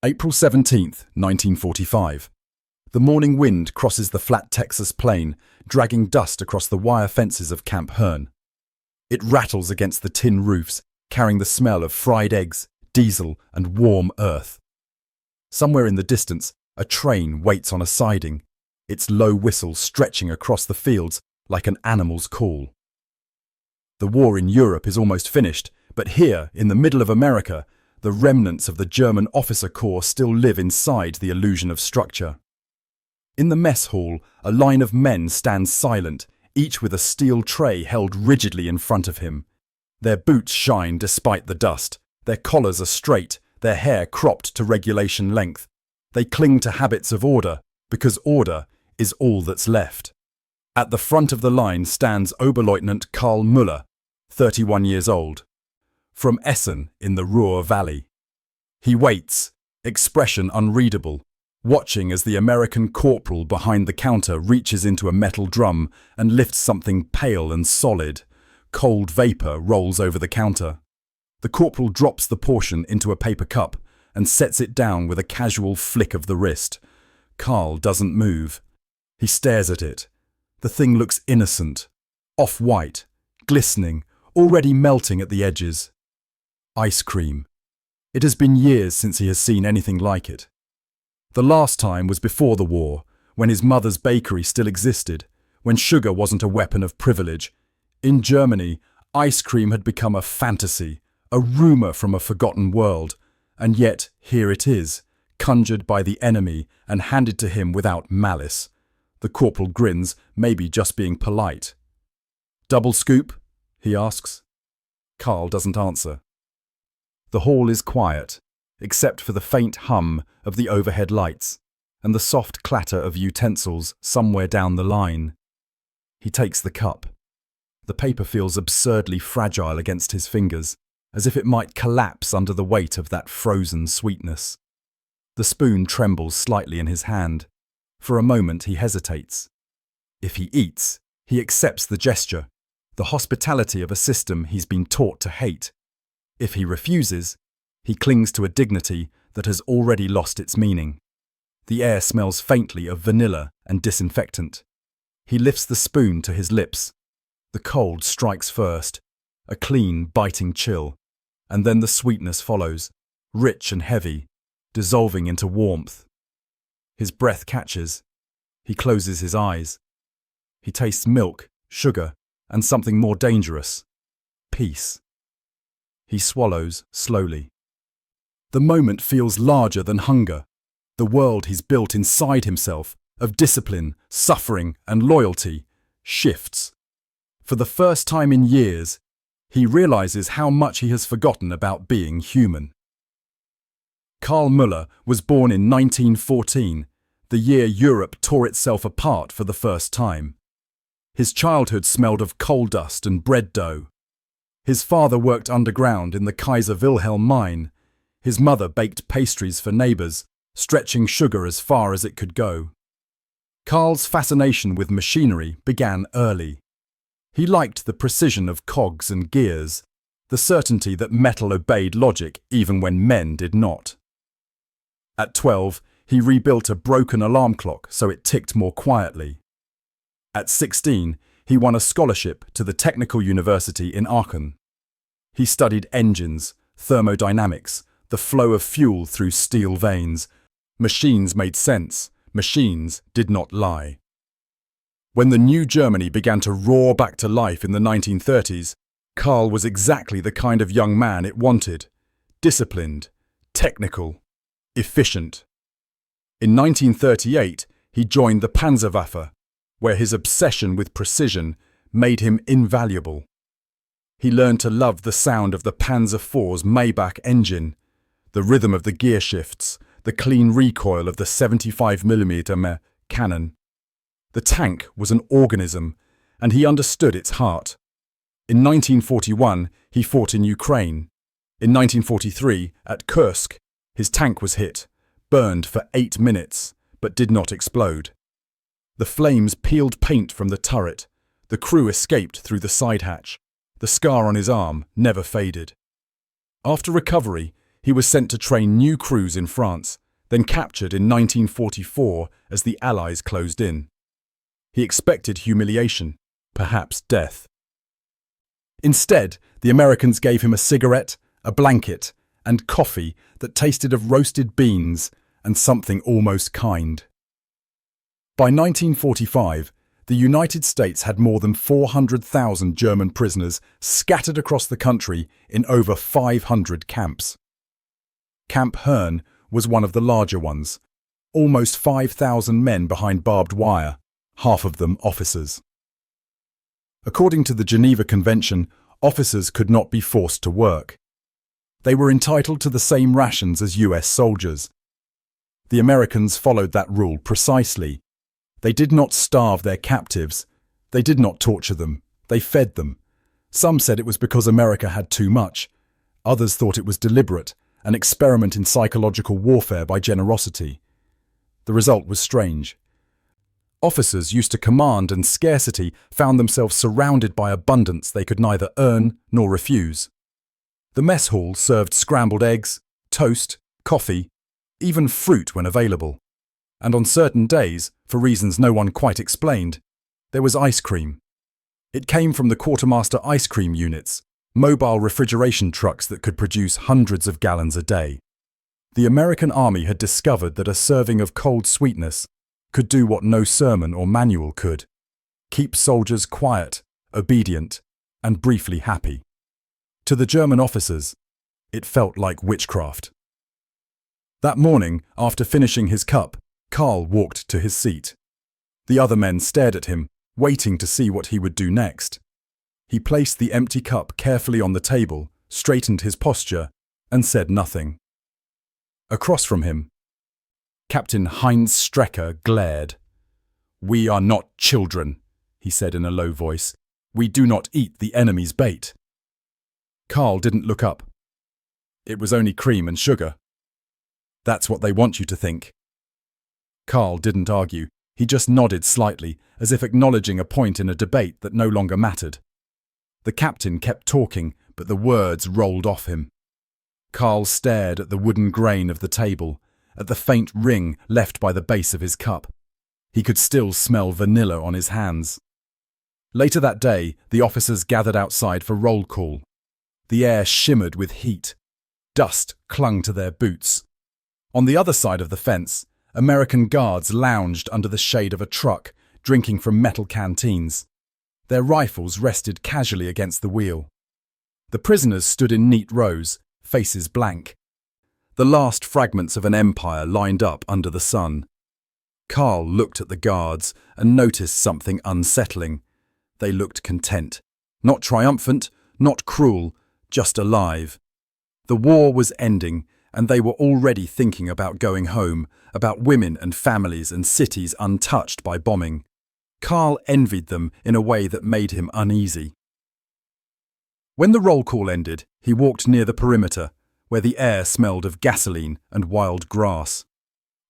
April 17, 1945. The morning wind crosses the flat Texas plain, dragging dust across the wire fences of Camp Hearn. It rattles against the tin roofs, carrying the smell of fried eggs, diesel, and warm earth. Somewhere in the distance, a train waits on a siding, its low whistle stretching across the fields like an animal's call. The war in Europe is almost finished, but here, in the middle of America, the remnants of the German officer corps still live inside the illusion of structure. In the mess hall, a line of men stands silent, each with a steel tray held rigidly in front of him. Their boots shine despite the dust, their collars are straight, their hair cropped to regulation length. They cling to habits of order, because order is all that's left. At the front of the line stands Oberleutnant Karl Müller, 31 years old, from Essen in the Ruhr Valley. He waits, expression unreadable, watching as the American corporal behind the counter reaches into a metal drum and lifts something pale and solid. Cold vapor rolls over the counter. The corporal drops the portion into a paper cup and sets it down with a casual flick of the wrist. Karl doesn't move. He stares at it. The thing looks innocent, off-white, glistening, already melting at the edges. Ice cream. It has been years since he has seen anything like it. The last time was before the war, when his mother's bakery still existed, when sugar wasn't a weapon of privilege. In Germany, ice cream had become a fantasy, a rumour from a forgotten world, and yet here it is, conjured by the enemy and handed to him without malice. The corporal grins, maybe just being polite. "Double scoop?" he asks. Karl doesn't answer. The hall is quiet, except for the faint hum of the overhead lights and the soft clatter of utensils somewhere down the line. He takes the cup. The paper feels absurdly fragile against his fingers, as if it might collapse under the weight of that frozen sweetness. The spoon trembles slightly in his hand. For a moment he hesitates. If he eats, he accepts the gesture, the hospitality of a system he's been taught to hate. If he refuses, he clings to a dignity that has already lost its meaning. The air smells faintly of vanilla and disinfectant. He lifts the spoon to his lips. The cold strikes first, a clean, biting chill, and then the sweetness follows, rich and heavy, dissolving into warmth. His breath catches. He closes his eyes. He tastes milk, sugar, and something more dangerous, peace. He swallows slowly. The moment feels larger than hunger. The world he's built inside himself, of discipline, suffering, and loyalty, shifts. For the first time in years, he realizes how much he has forgotten about being human. Karl Müller was born in 1914, the year Europe tore itself apart for the first time. His childhood smelled of coal dust and bread dough. His father worked underground in the Kaiser Wilhelm mine. His mother baked pastries for neighbours, stretching sugar as far as it could go. Karl's fascination with machinery began early. He liked the precision of cogs and gears, the certainty that metal obeyed logic even when men did not. At 12, he rebuilt a broken alarm clock so it ticked more quietly. At 16, he won a scholarship to the Technical University in Aachen. He studied engines, thermodynamics, the flow of fuel through steel veins. Machines made sense. Machines did not lie. When the new Germany began to roar back to life in the 1930s, Karl was exactly the kind of young man it wanted. Disciplined, technical, efficient. In 1938, he joined the Panzerwaffe, where his obsession with precision made him invaluable. He learned to love the sound of the Panzer IV's Maybach engine, the rhythm of the gear shifts, the clean recoil of the 75mm cannon. The tank was an organism, and he understood its heart. In 1941, he fought in Ukraine. In 1943, at Kursk, his tank was hit, burned for 8 minutes, but did not explode. The flames peeled paint from the turret. The crew escaped through the side hatch. The scar on his arm never faded. After recovery, He was sent to train new crews in France, then captured in 1944 as the Allies closed in. He expected humiliation, perhaps death. Instead, the Americans gave him a cigarette, a blanket, and coffee that tasted of roasted beans and something almost kind. By 1945, the United States had more than 400,000 German prisoners scattered across the country in over 500 camps. Camp Herne was one of the larger ones, almost 5,000 men behind barbed wire, half of them officers. According to the Geneva Convention, officers could not be forced to work. They were entitled to the same rations as US soldiers. The Americans followed that rule precisely. They did not starve their captives. They did not torture them. They fed them. Some said it was because America had too much. Others thought it was deliberate, an experiment in psychological warfare by generosity. The result was strange. Officers used to command and scarcity found themselves surrounded by abundance they could neither earn nor refuse. The mess hall served scrambled eggs, toast, coffee, even fruit when available. And on certain days, for reasons no one quite explained, there was ice cream. It came from the quartermaster ice cream units, mobile refrigeration trucks that could produce hundreds of gallons a day. The American Army had discovered that a serving of cold sweetness could do what no sermon or manual could: keep soldiers quiet, obedient, and briefly happy. To the German officers, it felt like witchcraft. That morning, after finishing his cup, Karl walked to his seat. The other men stared at him, waiting to see what he would do next. He placed the empty cup carefully on the table, straightened his posture, and said nothing. Across from him, Captain Heinz Strecker glared. "We are not children," he said in a low voice. "We do not eat the enemy's bait." Karl didn't look up. It was only cream and sugar. That's what they want you to think. Karl didn't argue. He just nodded slightly, as if acknowledging a point in a debate that no longer mattered. The captain kept talking, but the words rolled off him. Karl stared at the wooden grain of the table, at the faint ring left by the base of his cup. He could still smell vanilla on his hands. Later that day, the officers gathered outside for roll call. The air shimmered with heat. Dust clung to their boots. On the other side of the fence, American guards lounged under the shade of a truck, drinking from metal canteens. Their rifles rested casually against the wheel. The prisoners stood in neat rows, faces blank. The last fragments of an empire lined up under the sun. Karl looked at the guards and noticed something unsettling. They looked content. Not triumphant, not cruel, just alive. The war was ending, and they were already thinking about going home, about women and families and cities untouched by bombing. Karl envied them in a way that made him uneasy. When the roll call ended, he walked near the perimeter, where the air smelled of gasoline and wild grass.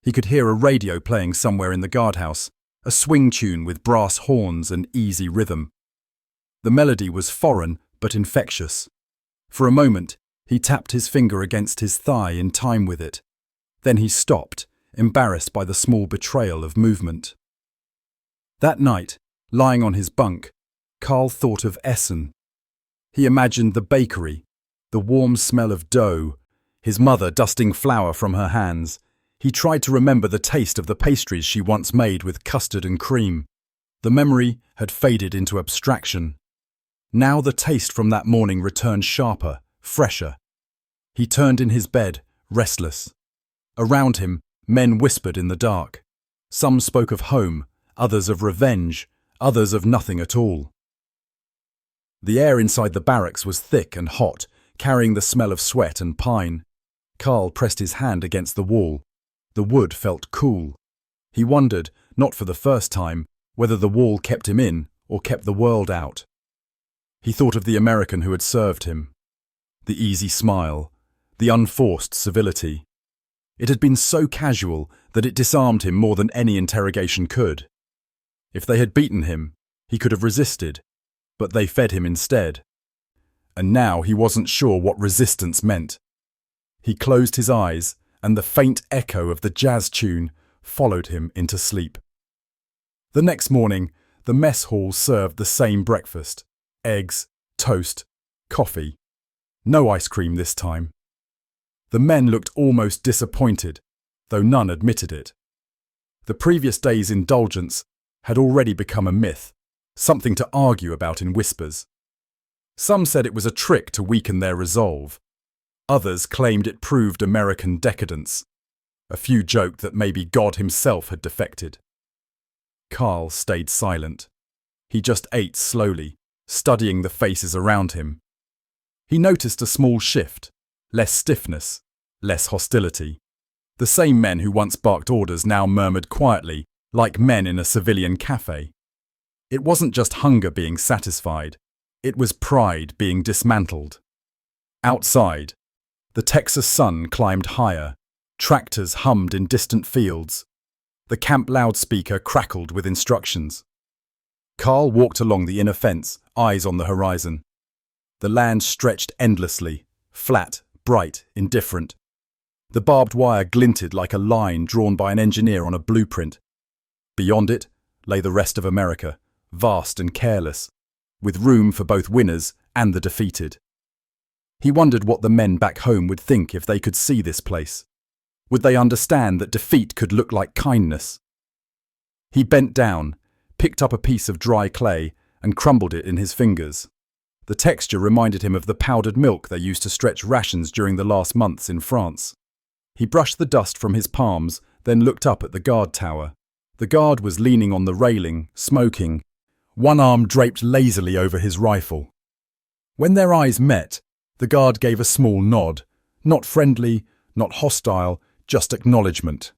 He could hear a radio playing somewhere in the guardhouse, a swing tune with brass horns and easy rhythm. The melody was foreign but infectious. For a moment, he tapped his finger against his thigh in time with it. Then he stopped, embarrassed by the small betrayal of movement. That night, lying on his bunk, Karl thought of Essen. He imagined the bakery, the warm smell of dough, his mother dusting flour from her hands. He tried to remember the taste of the pastries she once made with custard and cream. The memory had faded into abstraction. Now the taste from that morning returned sharper, fresher. He turned in his bed, restless. Around him, men whispered in the dark. Some spoke of home, others of revenge, others of nothing at all. The air inside the barracks was thick and hot, carrying the smell of sweat and pine. Karl pressed his hand against the wall. The wood felt cool. He wondered, not for the first time, whether the wall kept him in or kept the world out. He thought of the American who had served him. The easy smile, the unforced civility. It had been so casual that it disarmed him more than any interrogation could. If they had beaten him, he could have resisted, but they fed him instead. And now he wasn't sure what resistance meant. He closed his eyes, and the faint echo of the jazz tune followed him into sleep. The next morning, the mess hall served the same breakfast: eggs, toast, coffee. No ice cream this time. The men looked almost disappointed, though none admitted it. The previous day's indulgence had already become a myth, something to argue about in whispers. Some said it was a trick to weaken their resolve. Others claimed it proved American decadence. A few joked that maybe God himself had defected. Karl stayed silent. He just ate slowly, studying the faces around him. He noticed a small shift, less stiffness, less hostility. The same men who once barked orders now murmured quietly, like men in a civilian cafe. It wasn't just hunger being satisfied, it was pride being dismantled. Outside, the Texas sun climbed higher, tractors hummed in distant fields. The camp loudspeaker crackled with instructions. Karl walked along the inner fence, eyes on the horizon. The land stretched endlessly, flat, bright, indifferent. The barbed wire glinted like a line drawn by an engineer on a blueprint. Beyond it lay the rest of America, vast and careless, with room for both winners and the defeated. He wondered what the men back home would think if they could see this place. Would they understand that defeat could look like kindness? He bent down, picked up a piece of dry clay, and crumbled it in his fingers. The texture reminded him of the powdered milk they used to stretch rations during the last months in France. He brushed the dust from his palms, then looked up at the guard tower. The guard was leaning on the railing, smoking, one arm draped lazily over his rifle. When their eyes met, the guard gave a small nod, not friendly, not hostile, just acknowledgement.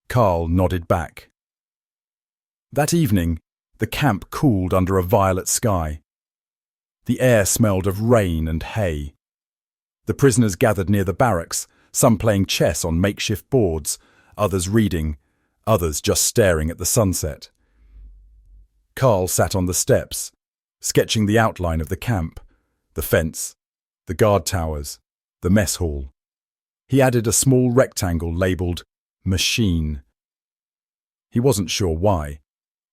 Karl nodded back. That evening, the camp cooled under a violet sky. The air smelled of rain and hay. The prisoners gathered near the barracks, some playing chess on makeshift boards, others reading, others just staring at the sunset. Karl sat on the steps, sketching the outline of the camp, the fence, the guard towers, the mess hall. He added a small rectangle labelled machine. He wasn't sure why.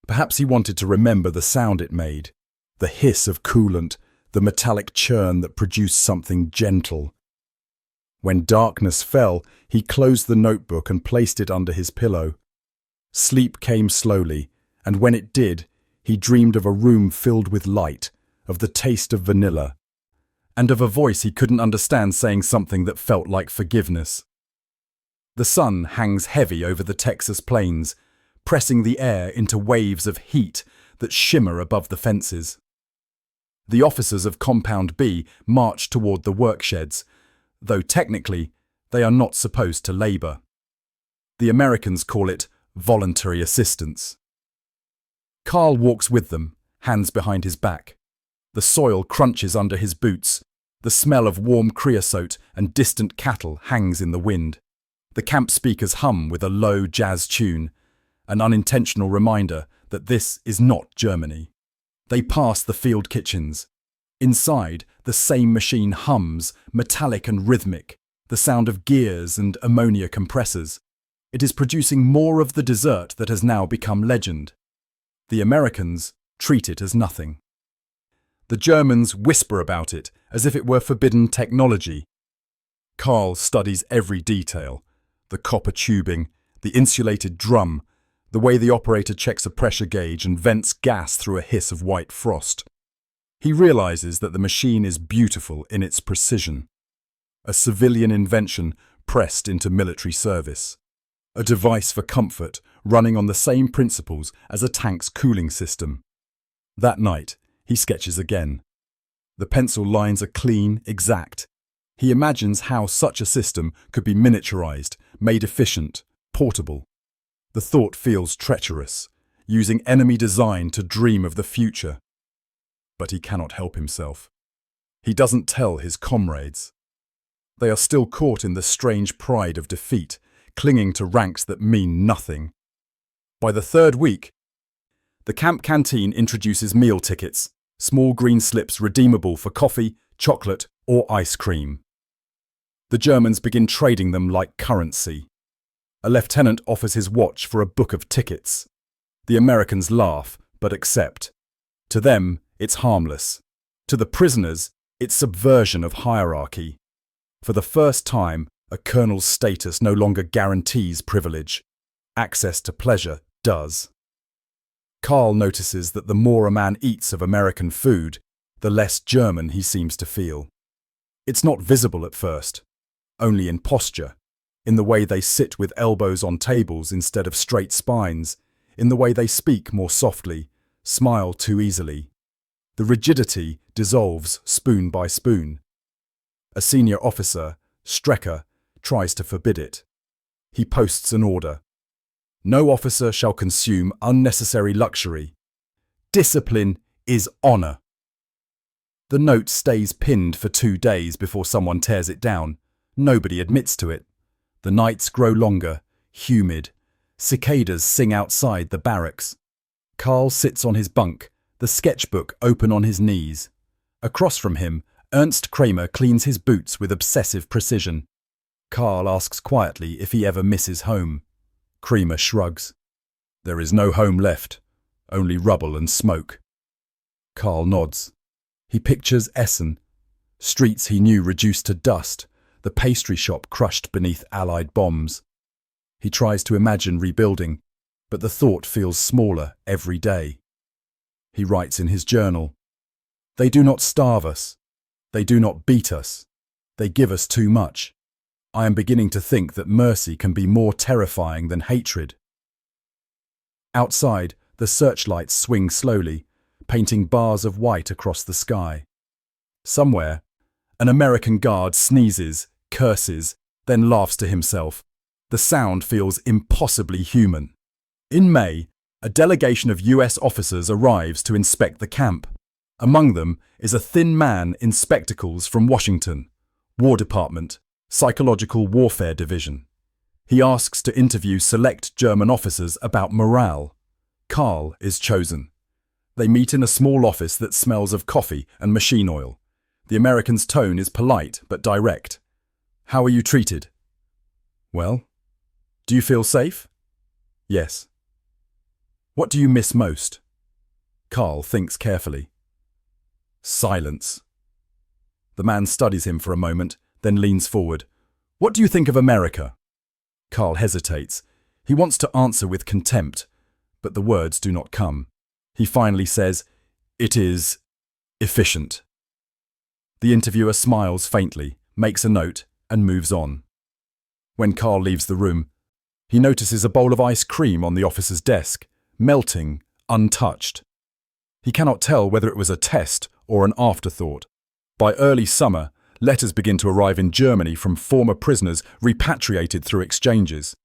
Perhaps he wanted to remember the sound it made, the hiss of coolant, the metallic churn that produced something gentle. When darkness fell, he closed the notebook and placed it under his pillow. Sleep came slowly, and when it did, he dreamed of a room filled with light, of the taste of vanilla, and of a voice he couldn't understand saying something that felt like forgiveness. The sun hangs heavy over the Texas plains, pressing the air into waves of heat that shimmer above the fences. The officers of Compound B march toward the worksheds, though technically they are not supposed to labour. The Americans call it voluntary assistance. Karl walks with them, hands behind his back. The soil crunches under his boots. The smell of warm creosote and distant cattle hangs in the wind. The camp speakers hum with a low jazz tune, an unintentional reminder that this is not Germany. They pass the field kitchens. Inside, the same machine hums, metallic and rhythmic, the sound of gears and ammonia compressors. It is producing more of the dessert that has now become legend. The Americans treat it as nothing. The Germans whisper about it as if it were forbidden technology. Karl studies every detail: the copper tubing, the insulated drum, the way the operator checks a pressure gauge and vents gas through a hiss of white frost. He realizes that the machine is beautiful in its precision. A civilian invention pressed into military service. A device for comfort running on the same principles as a tank's cooling system. That night, he sketches again. The pencil lines are clean, exact. He imagines how such a system could be miniaturized, made efficient, portable. The thought feels treacherous, using enemy design to dream of the future. But he cannot help himself. He doesn't tell his comrades. They are still caught in the strange pride of defeat, clinging to ranks that mean nothing. By the third week, the camp canteen introduces meal tickets, small green slips redeemable for coffee, chocolate, or ice cream. The Germans begin trading them like currency. A lieutenant offers his watch for a book of tickets. The Americans laugh, but accept. To them, it's harmless. To the prisoners, it's subversion of hierarchy. For the first time, a colonel's status no longer guarantees privilege. Access to pleasure does. Karl notices that the more a man eats of American food, the less German he seems to feel. It's not visible at first, only in posture, in the way they sit with elbows on tables instead of straight spines, in the way they speak more softly, smile too easily. The rigidity dissolves spoon by spoon. A senior officer, Strecker, tries to forbid it. He posts an order. No officer shall consume unnecessary luxury. Discipline is honor. The note stays pinned for 2 days before someone tears it down. Nobody admits to it. The nights grow longer, humid. Cicadas sing outside the barracks. Karl sits on his bunk, the sketchbook open on his knees. Across from him, Ernst Kramer cleans his boots with obsessive precision. Karl asks quietly if he ever misses home. Kramer shrugs. There is no home left, only rubble and smoke. Karl nods. He pictures Essen, streets he knew reduced to dust, the pastry shop crushed beneath Allied bombs. He tries to imagine rebuilding, but the thought feels smaller every day. He writes in his journal, "They do not starve us. They do not beat us. They give us too much. I am beginning to think that mercy can be more terrifying than hatred." Outside, the searchlights swing slowly, painting bars of white across the sky. Somewhere, an American guard sneezes, curses, then laughs to himself. The sound feels impossibly human. In May, a delegation of US officers arrives to inspect the camp. Among them is a thin man in spectacles from Washington, War Department, Psychological Warfare Division. He asks to interview select German officers about morale. Karl is chosen. They meet in a small office that smells of coffee and machine oil. The American's tone is polite but direct. "How are you treated?" "Well." "Do you feel safe?" "Yes." "What do you miss most?" Karl thinks carefully. Silence. The man studies him for a moment, then leans forward. "What do you think of America?" Karl hesitates. He wants to answer with contempt, but the words do not come. He finally says, "It is efficient." The interviewer smiles faintly, makes a note, and moves on. When Karl leaves the room, he notices a bowl of ice cream on the officer's desk, melting, untouched. He cannot tell whether it was a test or an afterthought. By early summer, letters begin to arrive in Germany from former prisoners repatriated through exchanges.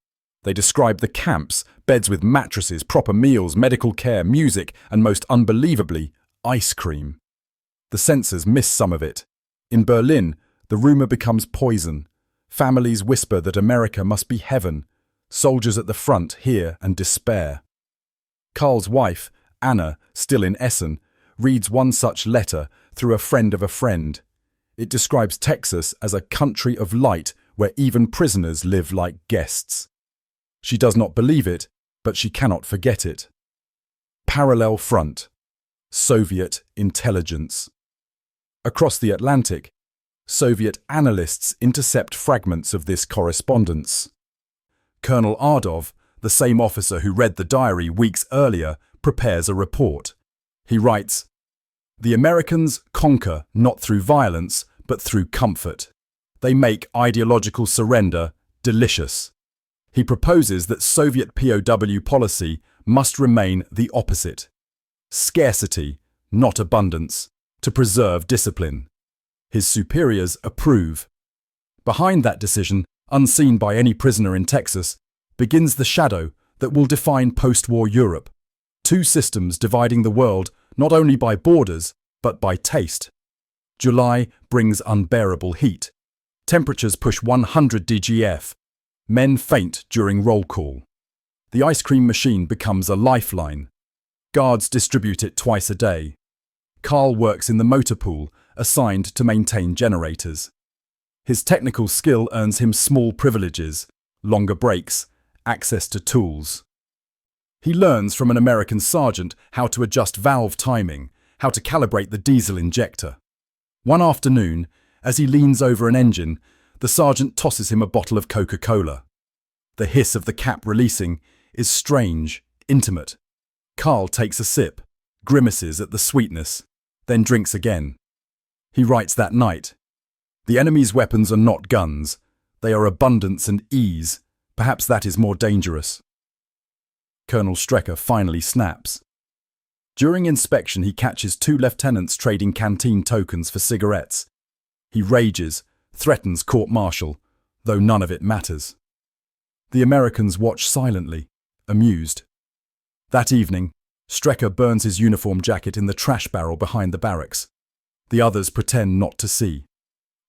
They describe the camps, beds with mattresses, proper meals, medical care, music, and most unbelievably, ice cream. The censors miss some of it. In Berlin, the rumor becomes poison. Families whisper that America must be heaven. Soldiers at the front hear and despair. Karl's wife, Anna, still in Essen, reads one such letter through a friend of a friend. It describes Texas as a country of light where even prisoners live like guests. She does not believe it, but she cannot forget it. Parallel front. Soviet intelligence. Across the Atlantic, Soviet analysts intercept fragments of this correspondence. Colonel Ardov, the same officer who read the diary weeks earlier, prepares a report. He writes, "The Americans conquer not through violence, but through comfort. They make ideological surrender delicious." He proposes that Soviet POW policy must remain the opposite. Scarcity, not abundance, to preserve discipline. His superiors approve. Behind that decision, unseen by any prisoner in Texas, begins the shadow that will define post-war Europe. Two systems dividing the world not only by borders, but by taste. July brings unbearable heat. Temperatures push 100 DGF. Men faint during roll call. The ice cream machine becomes a lifeline. Guards distribute it twice a day. Karl works in the motor pool, assigned to maintain generators. His technical skill earns him small privileges, longer breaks, access to tools. He learns from an American sergeant how to adjust valve timing, how to calibrate the diesel injector. One afternoon, as he leans over an engine, the sergeant tosses him a bottle of Coca-Cola. The hiss of the cap releasing is strange, intimate. Karl takes a sip, grimaces at the sweetness, then drinks again. He writes that night, "The enemy's weapons are not guns. They are abundance and ease. Perhaps that is more dangerous." Colonel Strecker finally snaps. During inspection, he catches two lieutenants trading canteen tokens for cigarettes. He rages, threatens court-martial, though none of it matters. The Americans watch silently, amused. That evening, Strecker burns his uniform jacket in the trash barrel behind the barracks. The others pretend not to see.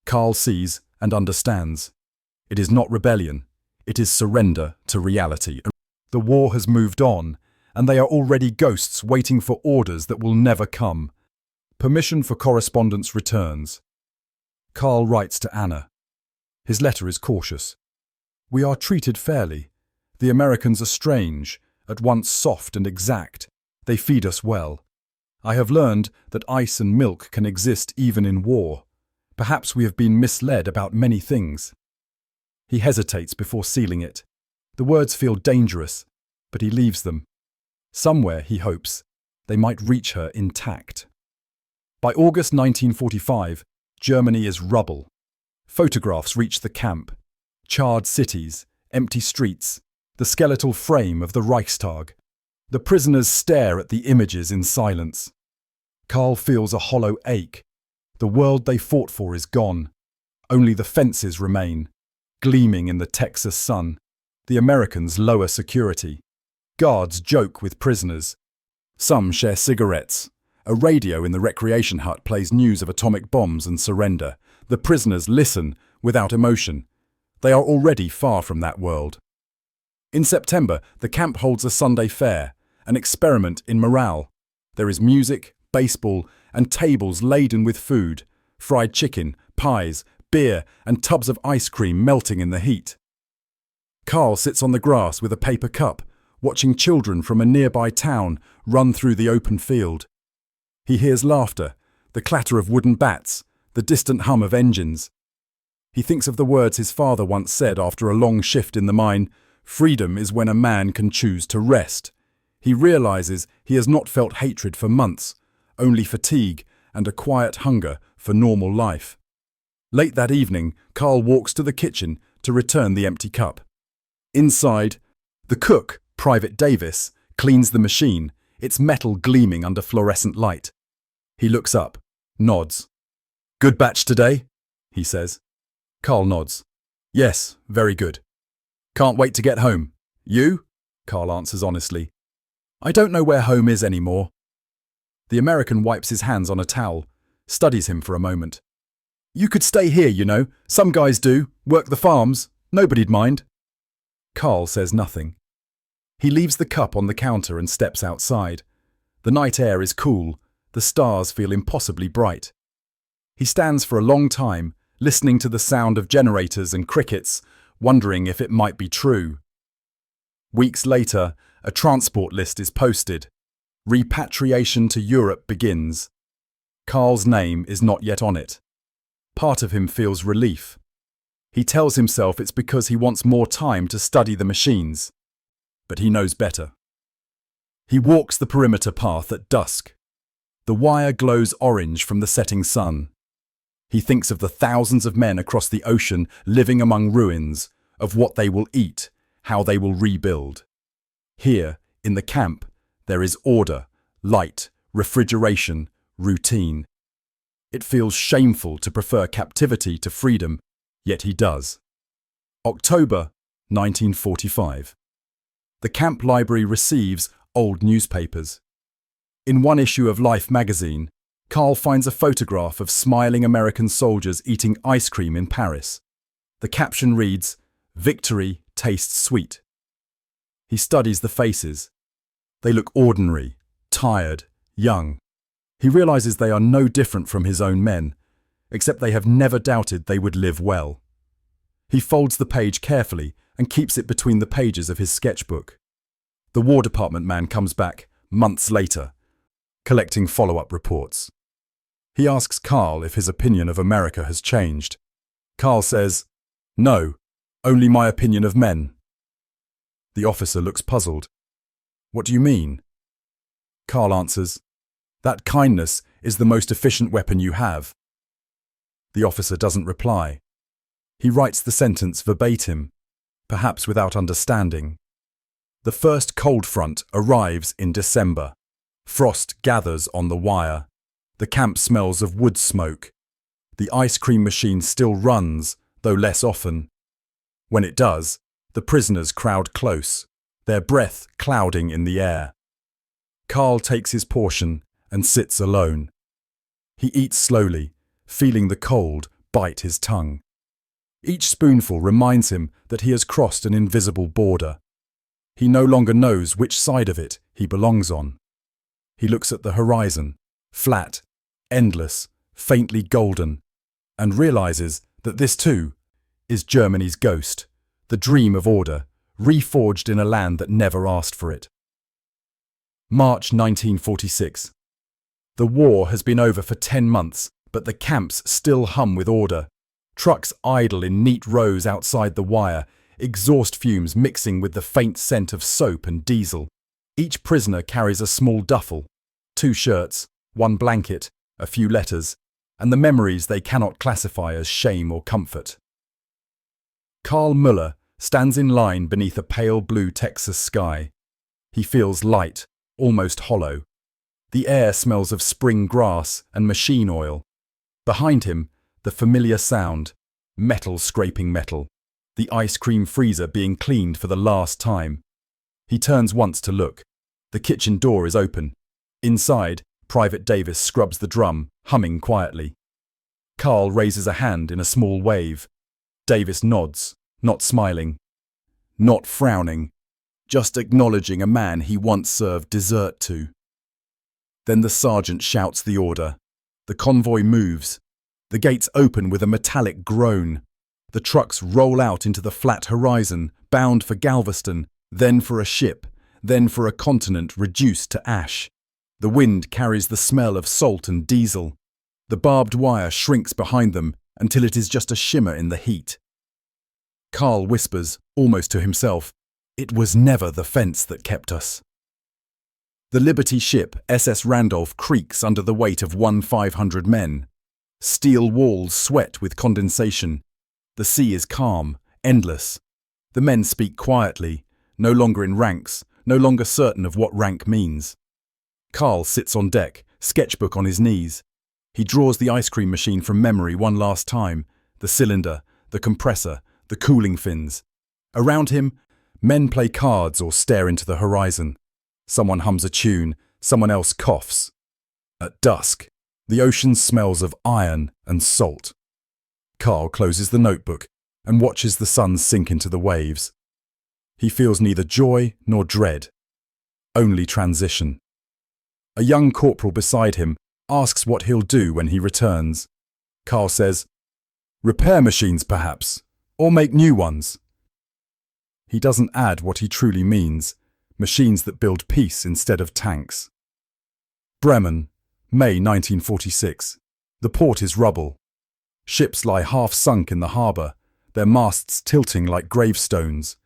Karl sees and understands. It is not rebellion, it is surrender to reality. The war has moved on, and they are already ghosts waiting for orders that will never come. Permission for correspondence returns. Karl writes to Anna. His letter is cautious. "We are treated fairly. The Americans are strange, at once soft and exact. They feed us well. I have learned that ice and milk can exist even in war. Perhaps we have been misled about many things." He hesitates before sealing it. The words feel dangerous, but he leaves them. Somewhere, he hopes, they might reach her intact. By August 1945, Germany is rubble. Photographs reach the camp. Charred cities, empty streets, the skeletal frame of the Reichstag. The prisoners stare at the images in silence. Karl feels a hollow ache. The world they fought for is gone. Only the fences remain, gleaming in the Texas sun. The Americans lower security. Guards joke with prisoners. Some share cigarettes. A radio in the recreation hut plays news of atomic bombs and surrender. The prisoners listen without emotion. They are already far from that world. In September, the camp holds a Sunday fair, an experiment in morale. There is music, baseball, and tables laden with food, fried chicken, pies, beer, and tubs of ice cream melting in the heat. Karl sits on the grass with a paper cup, watching children from a nearby town run through the open field. He hears laughter, the clatter of wooden bats, the distant hum of engines. He thinks of the words his father once said after a long shift in the mine, "Freedom is when a man can choose to rest." He realizes he has not felt hatred for months, only fatigue and a quiet hunger for normal life. Late that evening, Karl walks to the kitchen to return the empty cup. Inside, the cook, Private Davis, cleans the machine, its metal gleaming under fluorescent light. He looks up, nods. "Good batch today?" he says. Karl nods. "Yes, very good. Can't wait to get home. You?" Karl answers honestly. "I don't know where home is anymore." The American wipes his hands on a towel, studies him for a moment. "You could stay here, you know. Some guys do. Work the farms. Nobody'd mind." Karl says nothing. He leaves the cup on the counter and steps outside. The night air is cool. The stars feel impossibly bright. He stands for a long time, listening to the sound of generators and crickets, wondering if it might be true. Weeks later, a transport list is posted. Repatriation to Europe begins. Karl's name is not yet on it. Part of him feels relief. He tells himself it's because he wants more time to study the machines. But he knows better. He walks the perimeter path at dusk. The wire glows orange from the setting sun. He thinks of the thousands of men across the ocean living among ruins, of what they will eat, how they will rebuild. Here, in the camp, there is order, light, refrigeration, routine. It feels shameful to prefer captivity to freedom, yet he does. October 1945. The camp library receives old newspapers. In one issue of Life magazine, Karl finds a photograph of smiling American soldiers eating ice cream in Paris. The caption reads, "Victory tastes sweet." He studies the faces. They look ordinary, tired, young. He realizes they are no different from his own men. except they have never doubted they would live well. He folds the page carefully and keeps it between the pages of his sketchbook. The War Department man comes back months later, collecting follow-up reports. He asks Karl if his opinion of America has changed. Karl says, "No, only my opinion of men." The officer looks puzzled. "What do you mean?" Karl answers, "That kindness is the most efficient weapon you have." The officer doesn't reply. He writes the sentence verbatim, perhaps without understanding. The first cold front arrives in December. Frost gathers on the wire. The camp smells of wood smoke. The ice cream machine still runs, though less often. When it does, the prisoners crowd close, their breath clouding in the air. Karl takes his portion and sits alone. He eats slowly, feeling the cold bite his tongue. Each spoonful reminds him that he has crossed an invisible border. He no longer knows which side of it he belongs on. He looks at the horizon, flat, endless, faintly golden, and realizes that this too is Germany's ghost, the dream of order, reforged in a land that never asked for it. March 1946. The war has been over for 10 months, but the camps still hum with order. Trucks idle in neat rows outside the wire, exhaust fumes mixing with the faint scent of soap and diesel. Each prisoner carries a small duffel, 2 shirts, 1 blanket, a few letters, and the memories they cannot classify as shame or comfort. Karl Müller stands in line beneath a pale blue Texas sky. He feels light, almost hollow. The air smells of spring grass and machine oil. Behind him, the familiar sound, metal scraping metal, the ice cream freezer being cleaned for the last time. He turns once to look. The kitchen door is open. Inside, Private Davis scrubs the drum, humming quietly. Karl raises a hand in a small wave. Davis nods, not smiling, not frowning, just acknowledging a man he once served dessert to. Then the sergeant shouts the order. The convoy moves. The gates open with a metallic groan. The trucks roll out into the flat horizon, bound for Galveston, then for a ship, then for a continent reduced to ash. The wind carries the smell of salt and diesel. The barbed wire shrinks behind them until it is just a shimmer in the heat. Karl whispers, almost to himself, "It was never the fence that kept us." The Liberty ship SS Randolph creaks under the weight of 1,500 men. Steel walls sweat with condensation. The sea is calm, endless. The men speak quietly, no longer in ranks, no longer certain of what rank means. Karl sits on deck, sketchbook on his knees. He draws the ice cream machine from memory one last time, the cylinder, the compressor, the cooling fins. Around him, men play cards or stare into the horizon. Someone hums a tune, someone else coughs. At dusk, the ocean smells of iron and salt. Karl closes the notebook and watches the sun sink into the waves. He feels neither joy nor dread, only transition. A young corporal beside him asks what he'll do when he returns. Karl says, "Repair machines, perhaps, or make new ones." He doesn't add what he truly means, machines that build peace instead of tanks. Bremen, May 1946. The port is rubble. Ships lie half sunk in the harbour, their masts tilting like gravestones.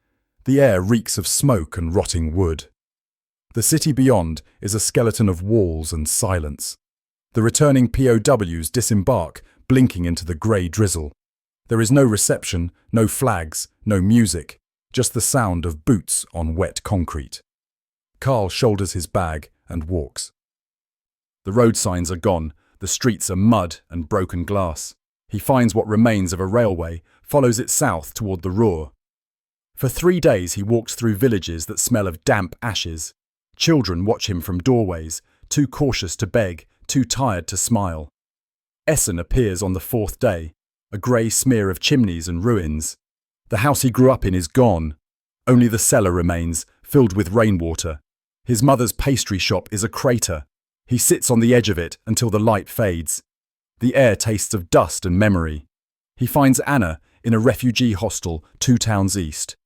The air reeks of smoke and rotting wood. The city beyond is a skeleton of walls and silence. The returning POWs disembark, blinking into the grey drizzle. There is no reception, no flags, no music, just the sound of boots on wet concrete. Karl shoulders his bag and walks. The road signs are gone, the streets are mud and broken glass. He finds what remains of a railway, follows it south toward the Ruhr. For 3 days he walks through villages that smell of damp ashes. Children watch him from doorways, too cautious to beg, too tired to smile. Essen appears on the 4th day, a grey smear of chimneys and ruins. The house he grew up in is gone. Only the cellar remains, filled with rainwater. His mother's pastry shop is a crater. He sits on the edge of it until the light fades. The air tastes of dust and memory. He finds Anna in a refugee hostel 2 towns east.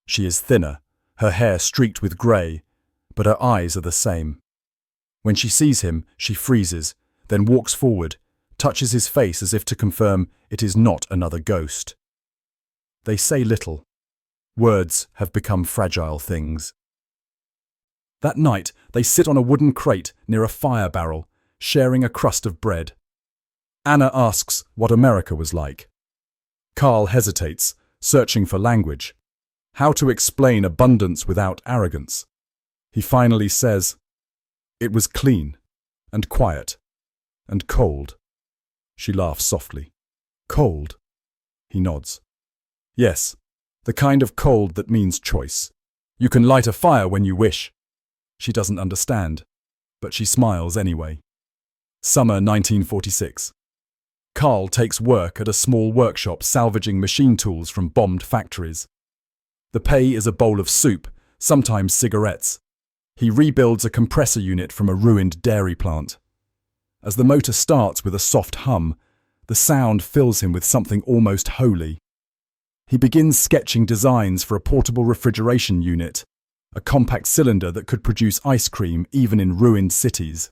She is thinner, her hair streaked with grey, but her eyes are the same. When she sees him, she freezes, then walks forward, touches his face as if to confirm it is not another ghost. They say little. Words have become fragile things. That night, they sit on a wooden crate near a fire barrel, sharing a crust of bread. Anna asks what America was like. Karl hesitates, searching for language. How to explain abundance without arrogance. He finally says, "It was clean, and quiet, and cold." She laughs softly. "Cold?" He nods. "Yes, the kind of cold that means choice. You can light a fire when you wish." She doesn't understand, but she smiles anyway. Summer 1946. Karl takes work at a small workshop salvaging machine tools from bombed factories. The pay is a bowl of soup, sometimes cigarettes. He rebuilds a compressor unit from a ruined dairy plant. As the motor starts with a soft hum, the sound fills him with something almost holy. He begins sketching designs for a portable refrigeration unit, a compact cylinder that could produce ice cream even in ruined cities.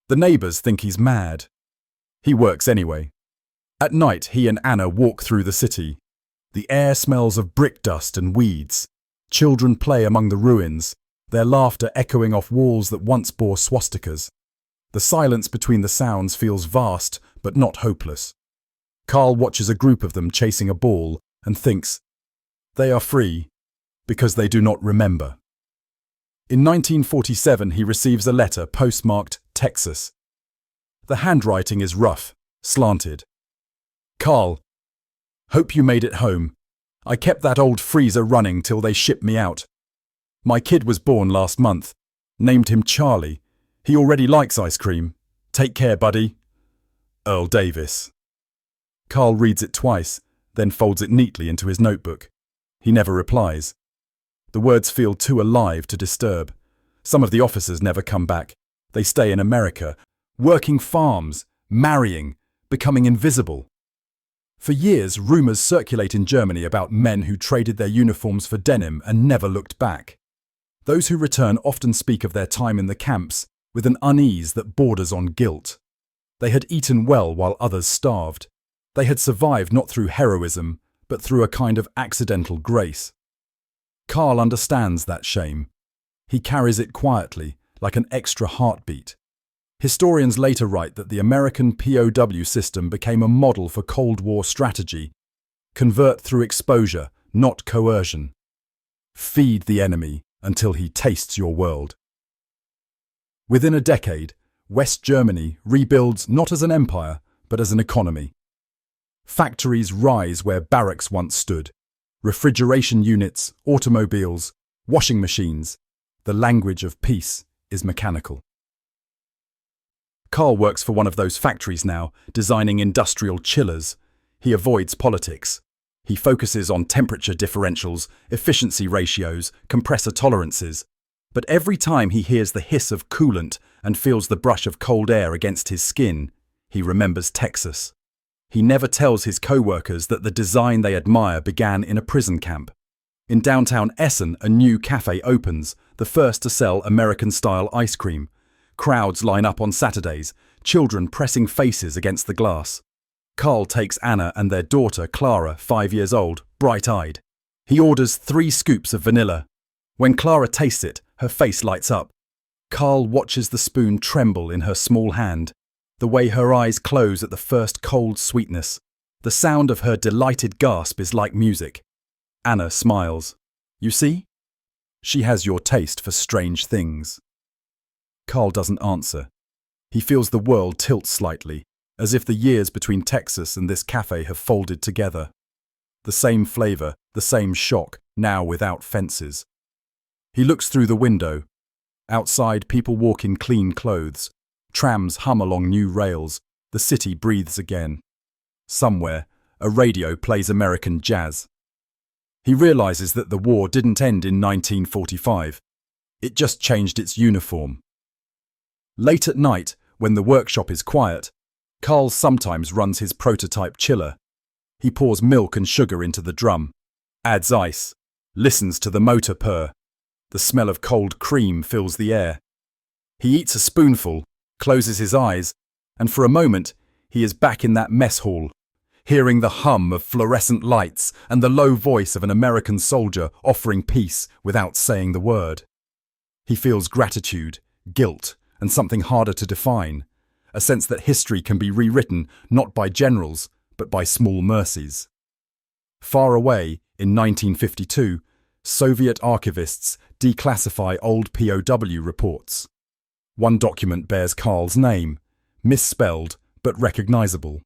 The neighbours think he's mad. He works anyway. At night, he and Anna walk through the city. The air smells of brick dust and weeds. Children play among the ruins, their laughter echoing off walls that once bore swastikas. The silence between the sounds feels vast, but not hopeless. Karl watches a group of them chasing a ball and thinks, they are free because they do not remember. In 1947, he receives a letter postmarked Texas. The handwriting is rough, slanted. "Karl, hope you made it home. I kept that old freezer running till they shipped me out. My kid was born last month. Named him Charlie. He already likes ice cream. Take care, buddy. Earl Davis." Karl reads it twice, then folds it neatly into his notebook. He never replies. The words feel too alive to disturb. Some of the officers never come back. They stay in America, working farms, marrying, becoming invisible. For years, rumours circulate in Germany about men who traded their uniforms for denim and never looked back. Those who return often speak of their time in the camps with an unease that borders on guilt. They had eaten well while others starved. They had survived not through heroism, but through a kind of accidental grace. Karl understands that shame. He carries it quietly, like an extra heartbeat. Historians later write that the American POW system became a model for Cold War strategy. Convert through exposure, not coercion. Feed the enemy until he tastes your world. Within a decade, West Germany rebuilds not as an empire, but as an economy. Factories rise where barracks once stood. Refrigeration units, automobiles, washing machines. The language of peace is mechanical. Karl works for one of those factories now, designing industrial chillers. He avoids politics. He focuses on temperature differentials, efficiency ratios, compressor tolerances. But every time he hears the hiss of coolant and feels the brush of cold air against his skin, he remembers Texas. He never tells his co-workers that the design they admire began in a prison camp. In downtown Essen, a new cafe opens, the first to sell American-style ice cream. Crowds line up on Saturdays, children pressing faces against the glass. Karl takes Anna and their daughter, Clara, 5 years old, bright-eyed. He orders 3 scoops of vanilla. When Clara tastes it, her face lights up. Karl watches the spoon tremble in her small hand, the way her eyes close at the first cold sweetness. The sound of her delighted gasp is like music. Anna smiles. "You see? She has your taste for strange things." Karl doesn't answer. He feels the world tilt slightly, as if the years between Texas and this cafe have folded together. The same flavour, the same shock, now without fences. He looks through the window. Outside, people walk in clean clothes. Trams hum along new rails. The city breathes again. Somewhere, a radio plays American jazz. He realises that the war didn't end in 1945. It just changed its uniform. Late at night, when the workshop is quiet, Karl sometimes runs his prototype chiller. He pours milk and sugar into the drum, adds ice, listens to the motor purr. The smell of cold cream fills the air. He eats a spoonful, closes his eyes, and for a moment he is back in that mess hall, hearing the hum of fluorescent lights and the low voice of an American soldier offering peace without saying the word. He feels gratitude, guilt, and something harder to define, a sense that history can be rewritten not by generals, but by small mercies. Far away, in 1952, Soviet archivists declassify old POW reports. One document bears Karl's name, misspelled but recognizable.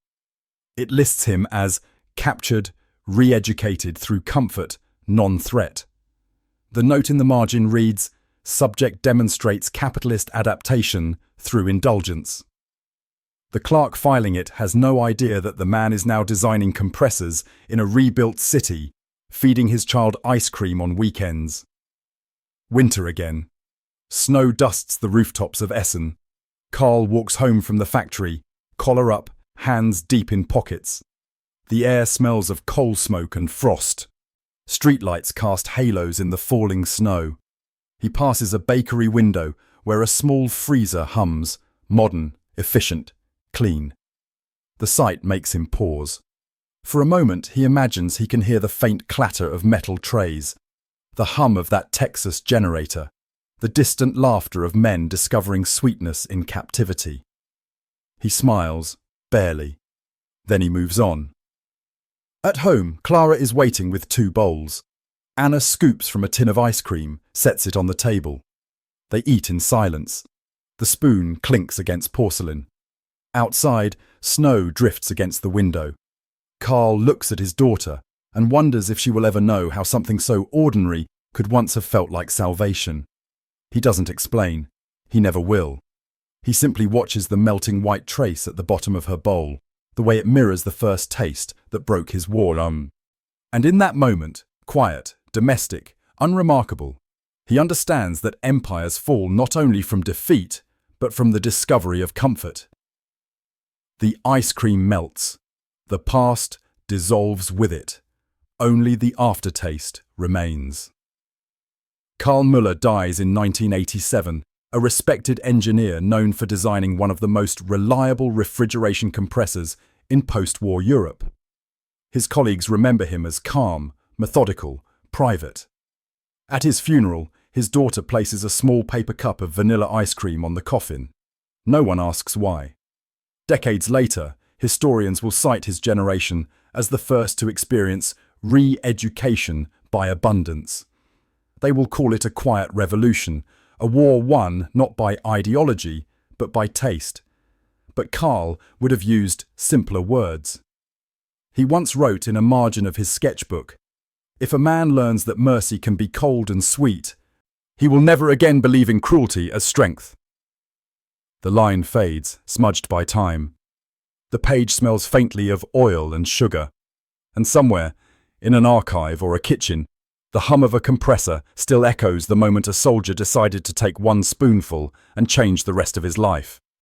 It lists him as captured, re-educated through comfort, non-threat. The note in the margin reads, "Subject demonstrates capitalist adaptation through indulgence." The clerk filing it has no idea that the man is now designing compressors in a rebuilt city, feeding his child ice cream on weekends. Winter again. Snow dusts the rooftops of Essen. Karl walks home from the factory, collar up, hands deep in pockets. The air smells of coal smoke and frost. Streetlights cast halos in the falling snow. He passes a bakery window where a small freezer hums, modern, efficient, clean. The sight makes him pause. For a moment he imagines he can hear the faint clatter of metal trays, the hum of that Texas generator, the distant laughter of men discovering sweetness in captivity. He smiles, barely. Then he moves on. At home, Clara is waiting with 2 bowls. Anna scoops from a tin of ice cream, sets it on the table. They eat in silence. The spoon clinks against porcelain. Outside, snow drifts against the window. Karl looks at his daughter and wonders if she will ever know how something so ordinary could once have felt like salvation. He doesn't explain. He never will. He simply watches the melting white trace at the bottom of her bowl, the way it mirrors the first taste that broke his war. And in that moment, quiet, domestic, unremarkable, he understands that empires fall not only from defeat, but from the discovery of comfort. The ice cream melts. The past dissolves with it. Only the aftertaste remains. Karl Müller dies in 1987, a respected engineer known for designing one of the most reliable refrigeration compressors in post-war Europe. His colleagues remember him as calm, methodical, private. At his funeral, his daughter places a small paper cup of vanilla ice cream on the coffin. No one asks why. Decades later, historians will cite his generation as the first to experience re-education by abundance. They will call it a quiet revolution, a war won not by ideology, but by taste. But Karl would have used simpler words. He once wrote in a margin of his sketchbook, "If a man learns that mercy can be cold and sweet, he will never again believe in cruelty as strength." The line fades, smudged by time. The page smells faintly of oil and sugar. And somewhere, in an archive or a kitchen, the hum of a compressor still echoes the moment a soldier decided to take one spoonful and change the rest of his life.